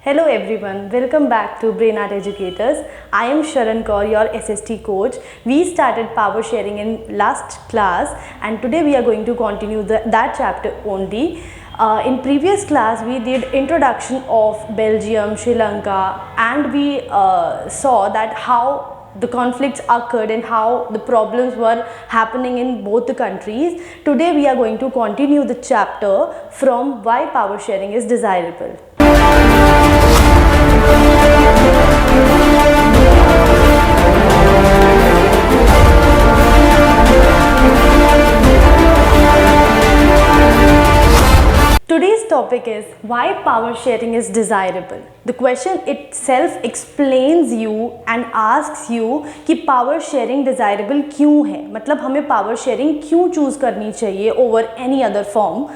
Hello everyone, welcome back to Brain Art Educators. I am Sharan Kaur, your SST coach. We started power sharing in last class and today we are going to continue that chapter only. In previous class we did introduction of Belgium, Sri Lanka, and we saw that how the conflicts occurred and how the problems were happening in both the countries. Today we are going to continue the chapter from why power sharing is desirable. Today's topic is why power sharing is desirable. The question itself explains you and asks you कि power sharing desirable क्यों है, मतलब हमें power sharing क्यों choose करनी चाहिए over any other form.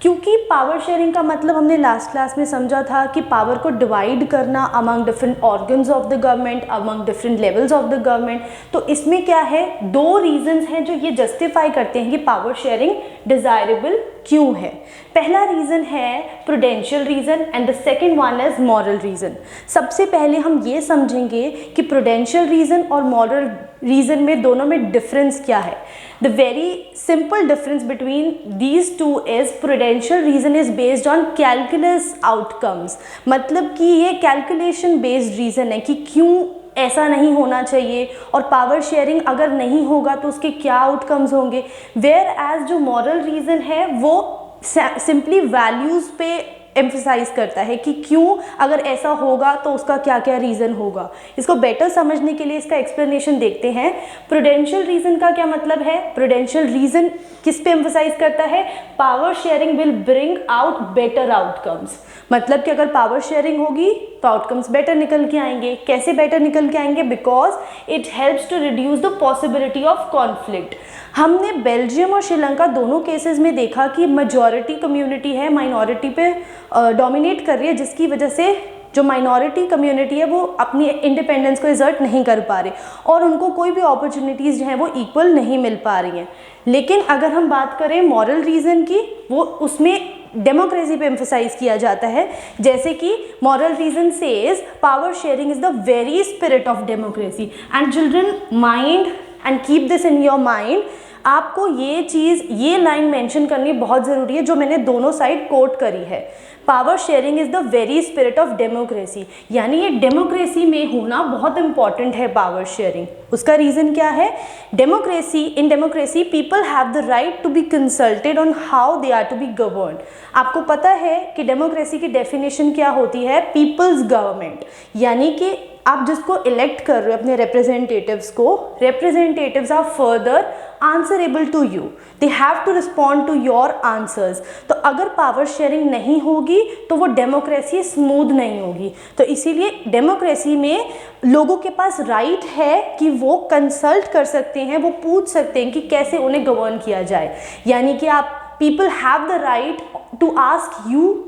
क्योंकि power sharing का मतलब हमने लास्ट क्लास में समझा था कि पावर को डिवाइड करना among different organs of the government, among different levels of the government. तो इसमें क्या है, दो रीजंस हैं जो ये जस्टिफाई करते हैं कि पावर शेयरिंग डिजायरेबल क्यों है. पहला रीज़न है prudential reason and the second one is moral reason. सबसे पहले हम ये समझेंगे कि प्रूडेंशियल रीज़न और मॉरल रीज़न में दोनों में डिफरेंस क्या है. The very simple difference between these two is prudential reason is based on calculus outcomes. मतलब कि ये कैलकुलेशन बेस्ड रीज़न है कि क्यों ऐसा नहीं होना चाहिए और पावर शेयरिंग अगर नहीं होगा तो उसके क्या आउटकम्स होंगे. वेयर एज जो मॉरल रीज़न है वो सिंपली वैल्यूज़ पे एम्फसाइज करता है कि क्यों अगर ऐसा होगा तो उसका क्या क्या रीज़न होगा. इसको बेटर समझने के लिए इसका एक्सप्लेनेशन देखते हैं. प्रूडेंशियल रीज़न का क्या मतलब है. प्रूडेंशियल रीज़न किस पे एम्फसाइज करता है, power sharing will bring out better outcomes. मतलब कि अगर पावर शेयरिंग होगी तो आउटकम्स बेटर निकल के आएंगे. कैसे बेटर निकल के आएंगे, because it helps to reduce the possibility of conflict. हमने बेल्जियम और श्रीलंका दोनों केसेस में देखा कि मेजॉरिटी कम्युनिटी है माइनॉरिटी पे डोमिनेट कर रही है, जिसकी वजह से जो माइनॉरिटी कम्युनिटी है वो अपनी इंडिपेंडेंस को एग्जर्ट नहीं कर पा रहे और उनको कोई भी अपॉर्चुनिटीज़ जो हैं वो इक्वल नहीं मिल पा रही हैं. लेकिन अगर हम बात करें मॉरल रीज़न की, वो उसमें डेमोक्रेसी पे एम्फसाइज किया जाता है. जैसे कि moral reason says power sharing is the very spirit of democracy. And children mind and keep this in your mind. आपको ये चीज़, ये लाइन मेंशन करनी बहुत ज़रूरी है जो मैंने दोनों साइड कोट करी है. Power sharing is the very spirit of democracy, यानी ये डेमोक्रेसी में होना बहुत इंपॉर्टेंट है पावर शेयरिंग. उसका रीज़न क्या है, democracy, in democracy people have the right to be consulted on how they are to be governed. आपको पता है कि डेमोक्रेसी की डेफिनेशन क्या होती है, पीपल्स गवर्नमेंट. यानी कि आप जिसको इलेक्ट कर रहे हो अपने रिप्रेजेंटेटिव्स को, representatives are further answerable to you, they have to respond to your answers. तो अगर पावर शेयरिंग नहीं होगी तो वो डेमोक्रेसी स्मूथ नहीं होगी. तो इसीलिए डेमोक्रेसी में लोगों के पास राइट है कि वो कंसल्ट कर सकते हैं, वो पूछ सकते हैं कि कैसे उन्हें गवर्न किया जाए. यानी कि आप, people have the right to ask you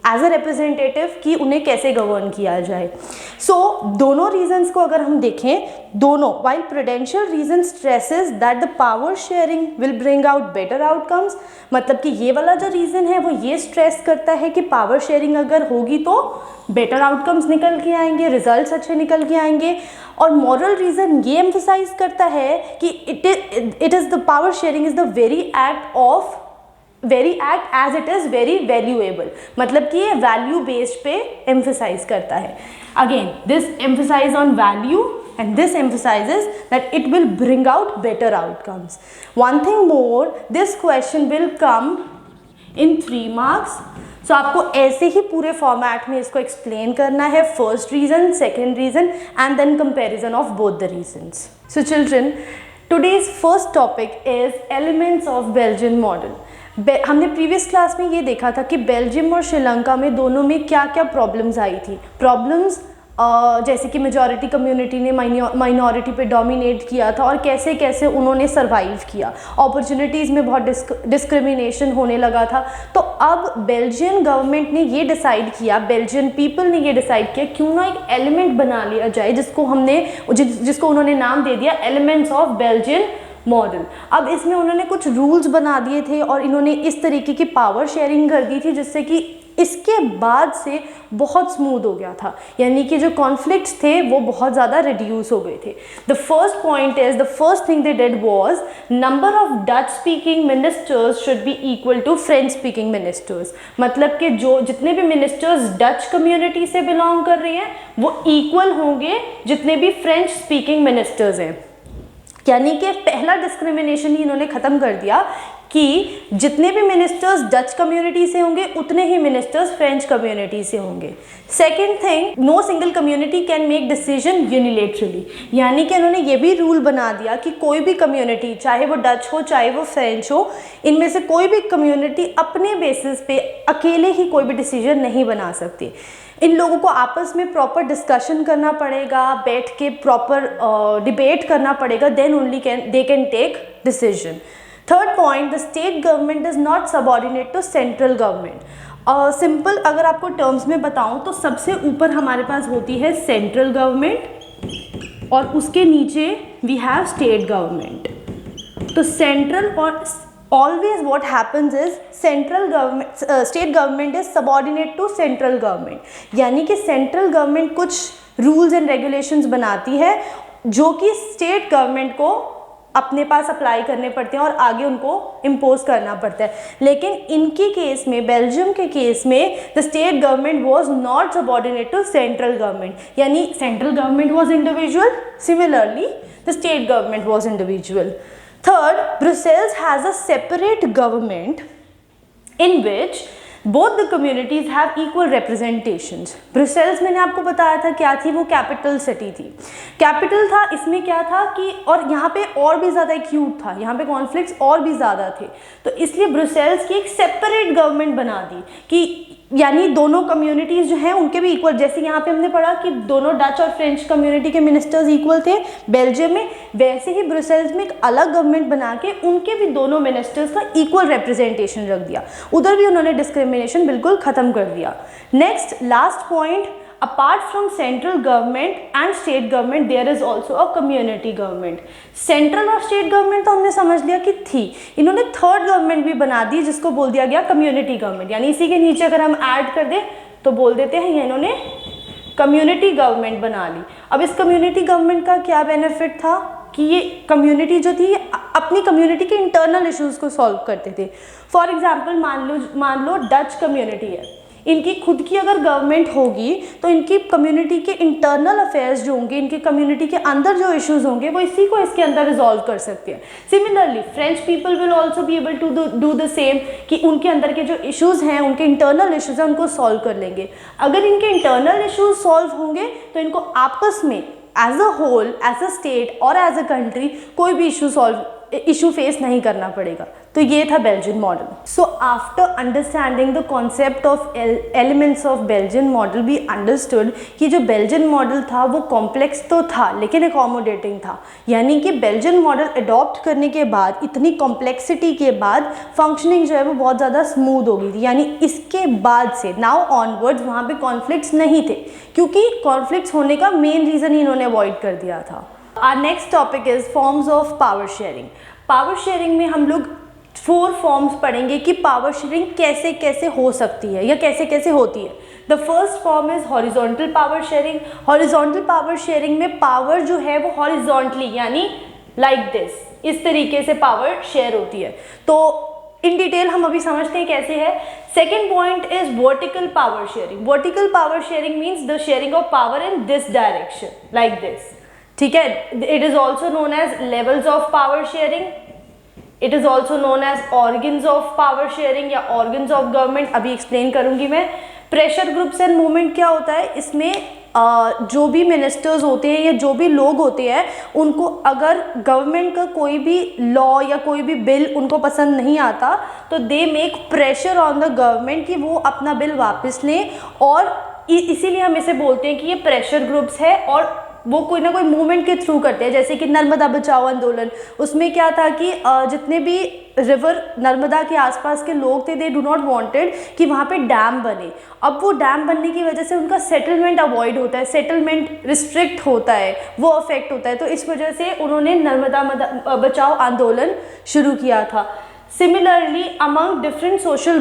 as a representative कि उन्हें कैसे गवर्न किया जाए. सो दोनों रीजंस को अगर हम देखें, दोनों, while prudential reason stresses that the power sharing will bring out better outcomes. मतलब कि ये वाला जो रीज़न है वो ये स्ट्रेस करता है कि पावर शेयरिंग अगर होगी तो बेटर आउटकम्स निकल के आएंगे, रिजल्ट्स अच्छे निकल के आएंगे. और मॉरल रीज़न ये एम्फसाइज करता है कि it is the power sharing is the very act as it is very valuable. मतलब कि ये वैल्यू बेस्ड पे एम्फसाइज करता है. Again this emphasise on value and this emphasizes that it will bring out better outcomes. One thing more, this question will come in 3 marks. So आपको ऐसे ही पूरे format में इसको एक्सप्लेन करना है, first reason, second reason and then comparison of both the reasons. So children, today's first topic is elements of Belgian model. हमने previous class में ये देखा था कि बेल्जियम और श्रीलंका में दोनों में क्या क्या प्रॉब्लम्स आई थी. प्रॉब्लम्स जैसे कि मेजॉरिटी कम्युनिटी ने माइनॉरिटी पे डोमिनेट किया था और कैसे कैसे उन्होंने सरवाइव किया. अपॉर्चुनिटीज़ में बहुत डिस्क्रिमिनेशन होने लगा था. तो अब बेल्जियन गवर्नमेंट ने ये डिसाइड किया, बेल्जियन पीपल ने ये डिसाइड किया क्यों ना एक एलिमेंट बना लिया जाए जिसको उन्होंने नाम दे दिया एलिमेंट्स ऑफ बेल्जियन मॉडल. अब इसमें उन्होंने कुछ रूल्स बना दिए थे और इन्होंने इस तरीके की पावर शेयरिंग कर दी थी जिससे कि इसके बाद से बहुत स्मूथ हो गया था, यानी कि जो कॉन्फ्लिक्ट्स थे वो बहुत ज़्यादा रिड्यूस हो गए थे। The first point is, the first thing they did was number of Dutch speaking ministers should be equal to French speaking ministers. मतलब कि जो जितने भी मिनिस्टर्स डच कम्युनिटी से बिलोंग कर रहे हैं वो इक्वल होंगे जितने भी फ्रेंच स्पीकिंग मिनिस्टर्स हैं। यानी कि पहला डिस्क्रिमिनेशन ही इन्होंने ख़त्म कर दिया कि जितने भी मिनिस्टर्स डच कम्युनिटी से होंगे उतने ही मिनिस्टर्स फ्रेंच कम्युनिटी से होंगे। Second thing, no single community can make decision unilaterally, यानी कि इन्होंने ये भी रूल बना दिया कि कोई भी कम्युनिटी, चाहे वो डच हो चाहे वो फ्रेंच हो, इनमें से कोई भी कम्युनिटी अपने बेसिस पे अकेले ही कोई भी डिसीजन नहीं बना सकती। इन लोगों को आपस में प्रॉपर डिस्कशन करना पड़ेगा, बैठ के प्रॉपर डिबेट करना पड़ेगा, then only they can take decision. Third point, the state government is not subordinate to central government. Simple अगर आपको टर्म्स में बताऊं तो सबसे ऊपर हमारे पास होती है सेंट्रल गवर्नमेंट और उसके नीचे वी हैव स्टेट गवर्नमेंट। तो सेंट्रल और always what happens is central government state government is subordinate to central government, यानी कि सेंट्रल गवर्नमेंट कुछ रूल्स एंड रेगुलेशंस बनाती है जो कि स्टेट गवर्नमेंट को अपने पास अप्लाई करने पड़ते हैं और आगे उनको इम्पोज करना पड़ता है। लेकिन इनके केस में, बेल्जियम के केस में, the state government was not subordinate to central government, यानी central government was individual, similarly the state government was individual. Third, Brussels has a separate government in which both the communities have equal representations. Brussels मैंने आपको बताया था क्या थी, वो capital city थी, capital था। इसमें क्या था कि और यहाँ पे और भी ज़्यादा एक्यूट था, यहाँ पे कॉन्फ्लिक्ट्स और भी ज़्यादा थे, तो इसलिए ब्रुसेल्स की एक सेपरेट गवर्नमेंट बना दी कि यानी दोनों कम्युनिटीज़ जो हैं उनके भी इक्वल, जैसे यहाँ पे हमने पढ़ा कि दोनों डच और फ्रेंच कम्युनिटी के मिनिस्टर्स इक्वल थे बेल्जियम में, वैसे ही ब्रुसेल्स में एक अलग गवर्नमेंट बना के उनके भी दोनों मिनिस्टर्स का इक्वल रिप्रेजेंटेशन रख दिया। उधर भी उन्होंने डिस्क्रिमिनेशन बिल्कुल ख़त्म कर दिया। Next last point, apart from central government and state government there is also a community government. Central और स्टेट गवर्नमेंट तो हमने समझ लिया कि थी, इन्होंने थर्ड गवर्नमेंट भी बना दी जिसको बोल दिया गया कम्युनिटी गवर्नमेंट, यानी इसी के नीचे अगर हम ऐड कर दें तो बोल देते हैं ये इन्होंने कम्युनिटी गवर्नमेंट बना ली। अब इस कम्युनिटी गवर्नमेंट का क्या बेनिफिट था कि ये कम्युनिटी जो थी अपनी कम्युनिटी के इंटरनल इश्यूज को सॉल्व करते थे। फॉर एग्जाम्पल मान लो डच कम्युनिटी है, इनकी खुद की अगर गवर्नमेंट होगी तो इनकी कम्युनिटी के इंटरनल अफेयर्स जो होंगे, इनकी कम्युनिटी के अंदर जो इश्यूज होंगे वो इसी को इसके अंदर रिजॉल्व कर सकते हैं। Similarly French people will also be able to do the same, कि उनके अंदर के जो इश्यूज हैं, उनके इंटरनल इश्यूज हैं, उनको सॉल्व कर लेंगे। अगर इनके इंटरनल इश्यूज सॉल्व होंगे तो इनको आपस में as a whole, as a state और एज अ कंट्री कोई भी इशू फेस नहीं करना पड़ेगा। तो ये था Belgian model. So after understanding the concept of elements of Belgian model we understood कि जो बेल्जियन मॉडल था वो कॉम्प्लेक्स तो था लेकिन अकोमोडेटिंग था, यानी कि बेल्जियन मॉडल अडॉप्ट करने के बाद, इतनी कॉम्प्लेक्सिटी के बाद फंक्शनिंग जो है वो बहुत ज़्यादा स्मूथ हो गई थी। यानी इसके बाद से नाउ ऑनवर्ड्स वहाँ पे कॉन्फ्लिक्ट्स नहीं थे, क्योंकि कॉन्फ्लिक्ट्स होने का मेन रीज़न ही इन्होंने अवॉइड कर दिया था। Our next topic is forms of power sharing. Power sharing में हम लोग 4 फॉर्म्स पढ़ेंगे कि पावर शेयरिंग कैसे कैसे हो सकती है या कैसे कैसे होती है। The first form is horizontal power sharing. Horizontal power sharing में पावर जो है वो हॉरिजॉन्टली यानी लाइक दिस, इस तरीके से पावर शेयर होती है। तो इन डिटेल हम अभी समझते हैं कैसे है। Second point is vertical power sharing. Vertical power sharing means the sharing of power in this direction like this, ठीक है। It is also known as levels of power sharing, it is also known as organs of power sharing या organs of government, अभी explain करूंगी मैं। Pressure groups and movement क्या होता है, इसमें जो भी मिनिस्टर्स होते हैं या जो भी लोग होते हैं उनको अगर गवर्नमेंट का कोई भी लॉ या कोई भी बिल उनको पसंद नहीं आता तो they make pressure on the government कि वो अपना बिल वापस लें, और इसीलिए हम इसे बोलते हैं कि ये प्रेशर ग्रुप्स है और वो कोई ना कोई मूवमेंट के थ्रू करते हैं। जैसे कि नर्मदा बचाओ आंदोलन, उसमें क्या था कि जितने भी रिवर नर्मदा के आसपास के लोग थे दे डू नॉट वांटेड कि वहाँ पे डैम बने। अब वो डैम बनने की वजह से उनका सेटलमेंट अवॉइड होता है, सेटलमेंट रिस्ट्रिक्ट होता है, वो अफेक्ट होता है, तो इस वजह से उन्होंने नर्मदा बचाओ आंदोलन शुरू किया था। Similarly among different social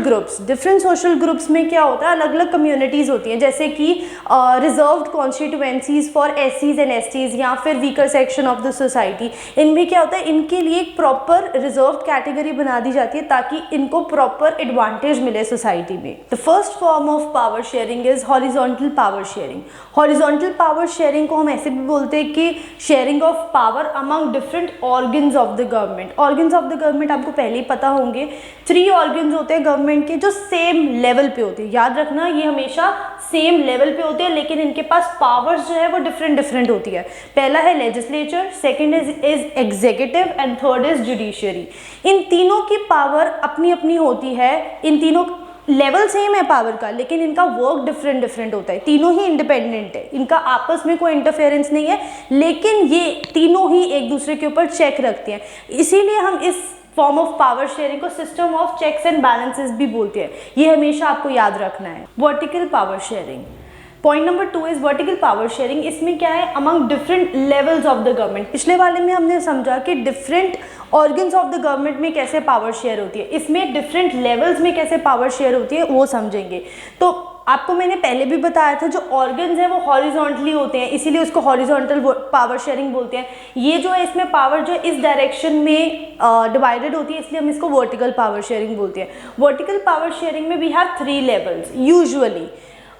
groups में क्या होता है, अलग अलग कम्युनिटीज़ होती हैं, जैसे कि रिजर्व्ड कॉन्स्टिट्यूएंसीज फॉर एससीज एंड एसटीज या फिर weaker section of the society. इनमें क्या होता है, इनके लिए एक प्रॉपर रिजर्व कैटेगरी बना दी जाती है ताकि इनको प्रॉपर एडवांटेज मिले सोसाइटी में। The first form of power sharing is horizontal power sharing. Horizontal power sharing को हम ऐसे भी बोलते हैं कि sharing of power among different organs of the government. Organs of the government आपको पहले ही पता होंगे, 3 ऑर्गन्स होते हैं गवर्नमेंट के जो सेम लेवल पे होते हैं। याद रखना ये हमेशा सेम लेवल पे होते हैं, लेकिन इनके पास पावर्स जो है वो डिफरेंट होती है। पहला है legislature, second is executive and third is judiciary. इन तीनों की पावर अपनी अपनी होती है, इन तीनों लेवल सेम है पावर का, लेकिन इनका वर्क डिफरेंट होता है। तीनों ही इंडिपेंडेंट है, इनका आपस में कोई इंटरफेरेंस नहीं है, लेकिन ये तीनों ही एक दूसरे के ऊपर चेक रखते हैं। इसीलिए हम इस फॉर्म ऑफ पावर शेयरिंग को system of checks and balances भी बोलते हैं। ये हमेशा आपको याद रखना है। Vertical power sharing, point number 2 is vertical power sharing. इसमें क्या है, among different levels of the government. पिछले वाले में हमने समझा कि different organs of the government में कैसे पावर शेयर होती है, इसमें डिफरेंट लेवल्स में कैसे पावर शेयर होती है वो समझेंगे। तो आपको मैंने पहले भी बताया था, जो ऑर्गन्स हैं वो हॉरिजॉन्टली होते हैं, इसीलिए उसको हॉरिजॉन्टल पावर शेयरिंग बोलते हैं। ये जो है, इसमें पावर जो है इस डायरेक्शन में डिवाइडेड होती है, इसलिए हम इसको वर्टिकल पावर शेयरिंग बोलते हैं। वर्टिकल पावर शेयरिंग में we have 3 levels usually,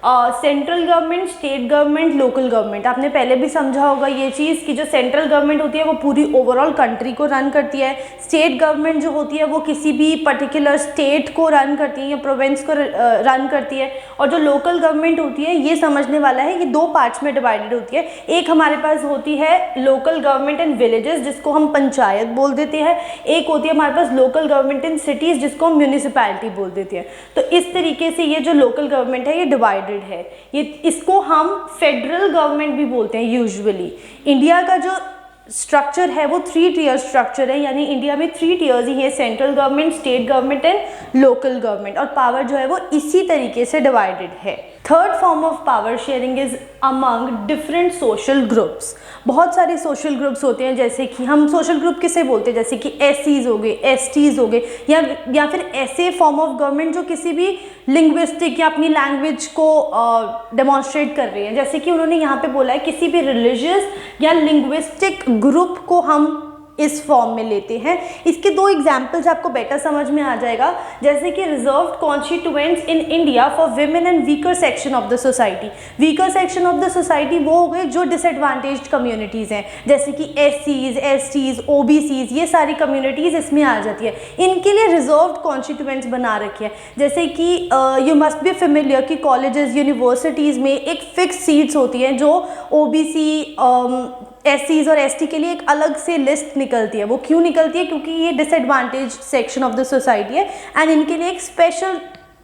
central government, state government, local government. आपने पहले भी समझा होगा ये चीज़ कि जो सेंट्रल गवर्नमेंट होती है वो पूरी ओवरऑल कंट्री को रन करती है, स्टेट गवर्नमेंट जो होती है वो किसी भी पर्टिकुलर स्टेट को रन करती है या प्रोविंस को रन करती है, और जो लोकल गवर्नमेंट होती है ये समझने वाला है, ये 2 पार्ट्स में डिवाइडेड होती है। एक हमारे पास होती है लोकल गवर्नमेंट इन विलेजेस, जिसको हम पंचायत बोल देते हैं। एक होती है हमारे पास लोकल गवर्नमेंट इन सिटीज़, जिसको हम म्यूनिसिपैलिटी बोल देते हैं। तो इस तरीके से ये जो लोकल गवर्नमेंट है ये डिवाइडेड है। ये इसको हम फेडरल गवर्नमेंट भी बोलते हैं यूजुअली। इंडिया का जो स्ट्रक्चर है वो 3 टियर स्ट्रक्चर है, यानी इंडिया में 3 टियर्स ही है, central government, state government and local government, और पावर जो है वो इसी तरीके से डिवाइडेड है। Third form of power sharing is among different social groups. बहुत सारे सोशल ग्रुप्स होते हैं, जैसे कि हम सोशल ग्रुप किसे बोलते हैं, जैसे कि एससीज हो गए, एसटीज हो गए, या फिर ऐसे फॉर्म ऑफ गवर्नमेंट जो किसी भी लिंग्विस्टिक या अपनी लैंग्वेज को डेमोन्स्ट्रेट कर रही है। जैसे कि उन्होंने यहाँ पे बोला है किसी भी रिलीजियस या लिंग्विस्टिक ग्रुप को हम इस फॉर्म में लेते हैं। इसके 2 एग्जाम्पल्स आपको बेटर समझ में आ जाएगा, जैसे कि reserved constituents in India for women and weaker section of the society. Weaker section of the society वो हो गए जो डिसएडवांटेज्ड कम्युनिटीज़ हैं, जैसे कि एससीज, एसटीज, ओबीसीज, ये सारी कम्युनिटीज़ इसमें आ जाती है। इनके लिए रिजर्व्ड कॉन्स्टिट्यूएंट्स बना रखे हैं, जैसे कि यू मस्ट बी फेमिलियर कि कॉलेजेस, यूनिवर्सिटीज़ में एक फिक्स सीट्स होती हैं जो ओबीसी, एससीज और एसटी के लिए एक अलग से लिस्ट निकलती है। वो क्यों निकलती है, क्योंकि ये disadvantage section of the society है एंड इनके लिए एक स्पेशल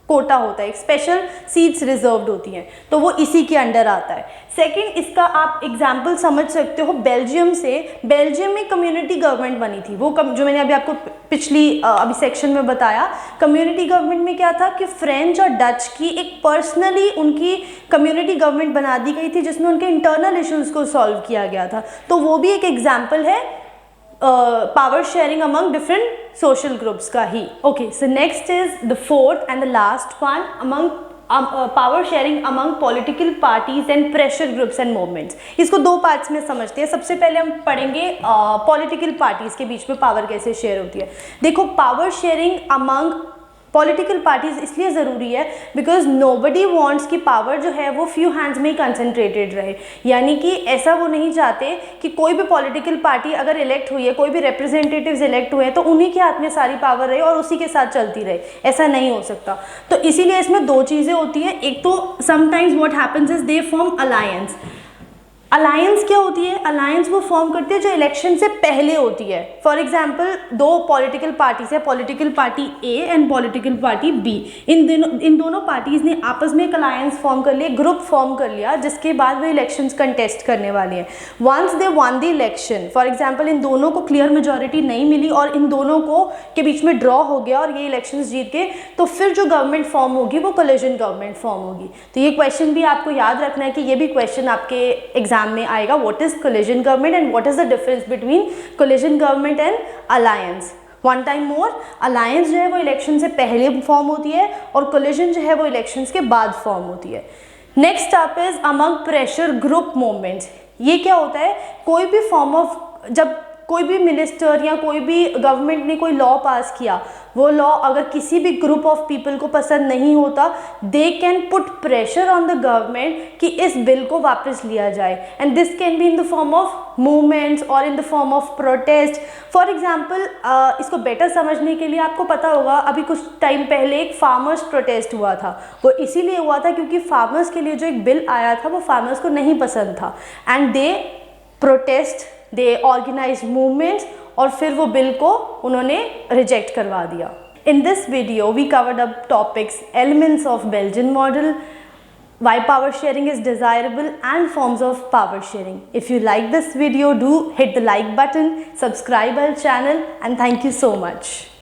कोटा होता है, एक स्पेशल सीट्स रिजर्व्ड होती हैं, तो वो इसी के अंडर आता है। सेकंड, इसका आप एग्जाम्पल समझ सकते हो बेल्जियम से। बेल्जियम में कम्युनिटी गवर्नमेंट बनी थी, वो जो मैंने अभी आपको पिछली अभी सेक्शन में बताया। कम्युनिटी गवर्नमेंट में क्या था कि फ्रेंच और डच की एक पर्सनली उनकी कम्युनिटी गवर्नमेंट बना दी गई थी, जिसमें उनके इंटरनल इश्यूज़ को सॉल्व किया गया था। तो वो भी एक एग्जाम्पल है power sharing among different social groups का ही। Okay, so next is the fourth and the last one among power sharing among political parties and pressure groups and movements. इसको 2 पार्ट्स में समझते हैं। सबसे पहले हम पढ़ेंगे पॉलिटिकल पार्टीज के बीच में पावर कैसे शेयर होती है। देखो, power sharing among political parties इसलिए ज़रूरी है बिकॉज नोबडी वांट्स की पावर जो है वो फ्यू हैंड्स में ही कंसंट्रेटेड रहे, यानी कि ऐसा वो नहीं चाहते कि कोई भी पॉलिटिकल पार्टी अगर इलेक्ट हुई है, कोई भी रिप्रेजेंटेटिव्स इलेक्ट हुए हैं तो उन्हीं के हाथ में सारी पावर रहे और उसी के साथ चलती रहे, ऐसा नहीं हो सकता। तो इसीलिए इसमें 2 चीज़ें होती हैं। एक तो sometimes what happens is they form alliance. Alliance क्या होती है? अलायंस वो फॉर्म करती है जो इलेक्शन से पहले होती है। फॉर एग्जाम्पल 2 पॉलिटिकल पार्टीज है, political party A and political party B. इन दोनों पार्टीज ने आपस में एक अलायंस फॉर्म कर लिया, ग्रुप फॉर्म कर लिया, जिसके बाद वो इलेक्शंस कंटेस्ट करने वाले हैं। Once they won the election, for example इन दोनों को क्लियर मेजोरिटी नहीं मिली और इन दोनों को के बीच में ड्रॉ हो गया और ये इलेक्शन जीत गए, तो फिर जो गवर्नमेंट फॉर्म होगी वो कोलिशन गवर्नमेंट फॉर्म होगी। तो ये क्वेश्चन भी आपको याद रखना है कि ये भी क्वेश्चन आपके एग्जाम में आएगा। What is coalition government and what is the difference between coalition government and alliance. One time more, alliance जो है वो इलेक्शन से पहले फॉर्म होती है और कोलिजन जो है वो इलेक्शंस के बाद फॉर्म होती है। Next up is among pressure group movements. ये क्या होता है, कोई भी फॉर्म ऑफ, जब कोई भी मिनिस्टर या कोई भी गवर्नमेंट ने कोई लॉ पास किया, वो लॉ अगर किसी भी ग्रुप ऑफ पीपल को पसंद नहीं होता, they can put pressure on the government कि इस बिल को वापस लिया जाए। And this can be in the form of movements और in the form of protest. For example, इसको बेटर समझने के लिए आपको पता होगा, अभी कुछ टाइम पहले एक फार्मर्स प्रोटेस्ट हुआ था। वो इसीलिए हुआ था क्योंकि फार्मर्स के लिए जो एक बिल आया था वो फार्मर्स को नहीं पसंद था, and they protest, they organise movements, और फिर वो बिल को उन्होंने रिजेक्ट करवा दिया। In this video we covered up topics, elements of Belgian model, why power sharing is desirable, and forms of power sharing. If you like this video, do hit the like button, subscribe our channel, and thank you so much.